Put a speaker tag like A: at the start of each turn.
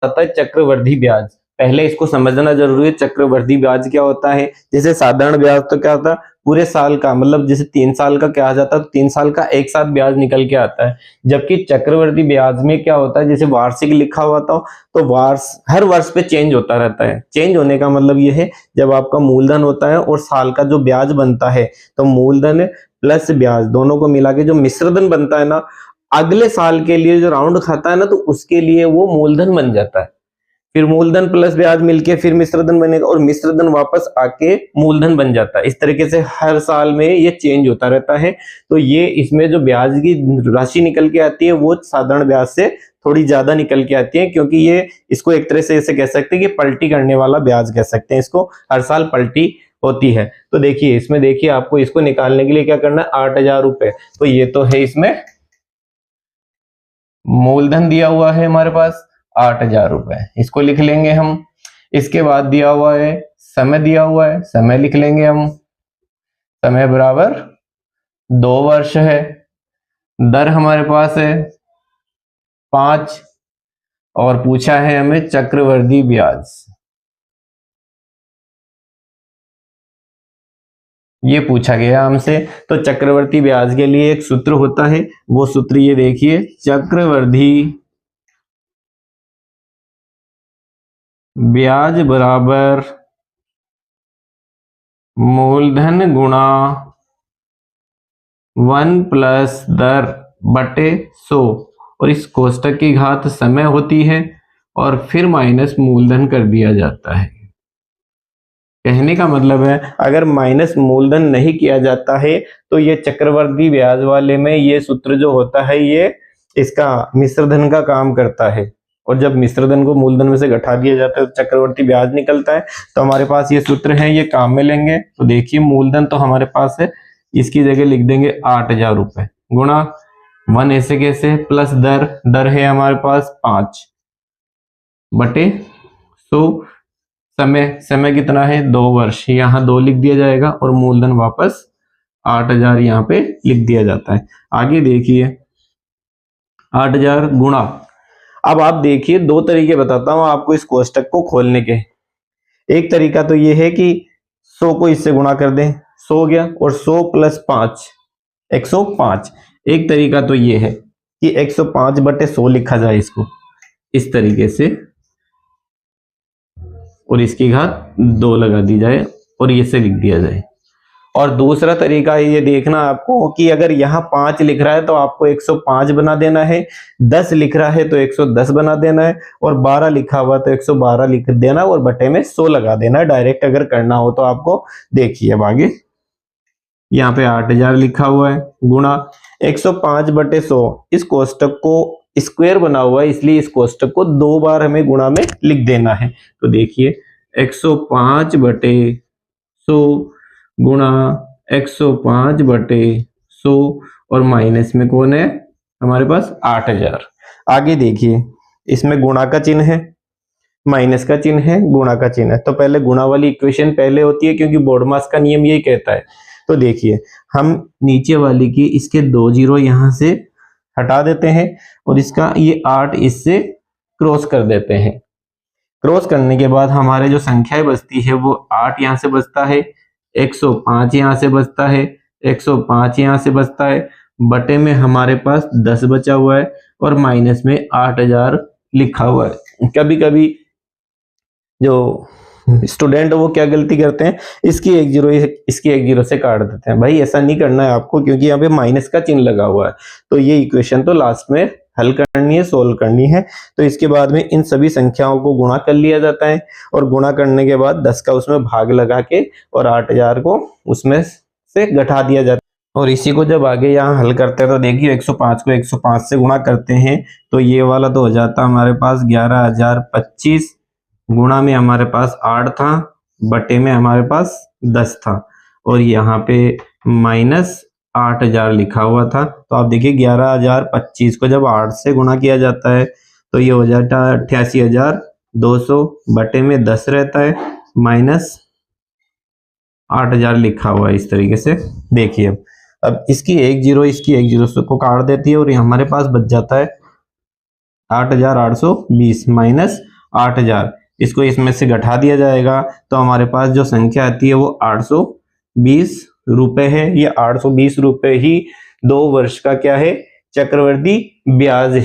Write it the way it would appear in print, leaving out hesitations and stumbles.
A: आता है चक्रवृद्धि ब्याज। पहले इसको समझना जरूरी है, चक्रवृद्धि ब्याज क्या होता है। जैसे साधारण ब्याज तो क्या होता है, पूरे साल का, मतलब जैसे 3 साल का क्या आ जाता है, 3 साल का एक साथ ब्याज निकल के आता है। जबकि चक्रवृद्धि ब्याज में क्या होता है, जैसे वार्षिक लिखा हुआ था तो हर वर्ष पे चेंज होता रहता है। चेंज होने का मतलब ये है, जब आपका मूलधन होता है और साल का जो ब्याज बनता है, तो मूलधन प्लस ब्याज दोनों को मिला के जो मिश्रधन बनता है ना, अगले साल के लिए जो राउंड खाता है ना, तो उसके लिए वो मूलधन बन जाता है। फिर मूलधन प्लस ब्याज मिलके फिर मिश्रधन बनेगा और मिश्रधन वापस आके मूलधन बन जाता है। इस तरीके से हर साल में ये चेंज होता रहता है। तो ये इसमें जो ब्याज की राशि निकल के आती है वो साधारण ब्याज से थोड़ी ज्यादा निकल के आती है, क्योंकि ये इसको एक तरह से ऐसे कह सकते हैं कि पलटी करने वाला ब्याज कह सकते हैं इसको, हर साल पलटी होती है। तो देखिए इसमें, देखिए आपको इसको निकालने के लिए क्या करना है, 8,000 रुपए। तो ये तो है, इसमें मूलधन दिया हुआ है हमारे पास 8,000 रुपए, इसको लिख लेंगे हम। इसके बाद दिया हुआ है समय, दिया हुआ है समय लिख लेंगे हम। समय बराबर 2 वर्ष है। दर हमारे पास है 5 और पूछा है हमें चक्रवृद्धि ब्याज। ये पूछा गया हमसे। तो चक्रवृद्धि ब्याज के लिए एक सूत्र होता है, वो सूत्र ये देखिए, चक्रवृद्धि ब्याज बराबर मूलधन गुणा 1 प्लस दर बटे 100, और इस कोष्टक की घात समय होती है और फिर माइनस मूलधन कर दिया जाता है। कहने का मतलब है, अगर माइनस मूलधन नहीं किया जाता है तो ये चक्रवृद्धि ब्याज वाले में ये सूत्र जो होता है ये इसका मिश्रधन का काम करता है, और जब मिश्रधन को मूलधन में से घटा दिया जाता है तो चक्रवृद्धि ब्याज निकलता है। तो हमारे पास ये सूत्र है, ये काम में लेंगे। तो देखिए मूलधन तो हमारे पास है, इसकी जगह लिख देंगे 8,000 रुपए गुणा 1 ऐसे कैसे प्लस दर है हमारे पास 5 बटे 100। समय कितना है, 2 वर्ष, यहाँ 2 लिख दिया जाएगा और मूलधन वापस 8,000 यहाँ पे लिख दिया जाता है। आगे देखिए 8,000 गुणा, अब आप देखिए 2 तरीके बताता हूं आपको इस कोष्टक को खोलने के। एक तरीका तो ये है कि 100 को इससे गुणा कर दें, 100 हो गया, और 100 प्लस 5 105। एक तरीका तो ये है कि 105 बटे 100 लिखा जाए इसको इस तरीके से, और इसकी घात 2 लगा दी जाए और ये से लिख दिया जाए। और दूसरा तरीका ये देखना आपको कि अगर यहाँ 5 लिख रहा है तो आपको 105 बना देना है, 10 लिख रहा है तो 110 बना देना है, और 12 लिखा हुआ तो 112 लिख देना और बटे में 100 लगा देना है डायरेक्ट अगर करना हो तो आपको। देखिए अब आगे यहाँ पे 8,000 लिखा हुआ है गुणा 105 बटे 100, इस कोष्टक को स्क्वायर बना हुआ है इसलिए इस कोष्टक को 2 बार हमें गुणा में लिख देना है। तो देखिए 105 बटे 100 गुणा 105 बटे 100, और माइनस में कौन है हमारे पास 8,000। आगे देखिए इसमें गुणा का चिन्ह है, माइनस का चिन्ह है, गुणा का चिन्ह है। तो पहले गुणा वाली इक्वेशन पहले होती है क्योंकि बोर्डमास का नियम यही कहता है। तो देखिए हम नीचे वाली की इसके 2 जीरो यहां से हटा देते हैं और इसका ये 8 इससे क्रॉस कर देते हैं। क्रॉस करने के बाद हमारे जो संख्याएं बचती है वो 8 यहाँ से बचता है, 105 यहाँ से बचता है, 105 यहाँ से बचता है, बटे में हमारे पास 10 बचा हुआ है और माइनस में 8,000 लिखा हुआ है। कभी कभी जो स्टूडेंट वो क्या गलती करते हैं, इसकी एक जीरो से काट देते हैं। भाई ऐसा नहीं करना है आपको, क्योंकि यहाँ पे माइनस का चिन्ह लगा हुआ है। तो ये इक्वेशन तो लास्ट में हल करनी है, सोल्व करनी है। तो इसके बाद में इन सभी संख्याओं को गुणा कर लिया जाता है और गुणा करने के बाद 10 का उसमें भाग लगा के और 8,000 को उसमें से घटा दिया जाता है। और इसी को जब आगे यहाँ हल करते हैं तो देखिए 105 को 105 से गुणा करते हैं तो ये वाला तो हो जाता है हमारे पास 11,025, गुणा में हमारे पास 8 था, बटे में हमारे पास 10 था, और यहाँ पे माइनस 8,000 लिखा हुआ था। तो आप देखिए 11,025 को जब 8 से गुणा किया जाता है तो ये हो जाता है 88,200, बटे में 10 रहता है, माइनस 8,000 लिखा हुआ है इस तरीके से। देखिए अब इसकी एक जीरो को काट देती है और ये हमारे पास बच जाता है 8,820 माइनस 8,000, इसको इसमें से घटा दिया जाएगा तो हमारे पास जो संख्या आती है वो 820 रुपए है। ये 820 रुपए ही 2 वर्ष का क्या है, चक्रवृद्धि ब्याज है।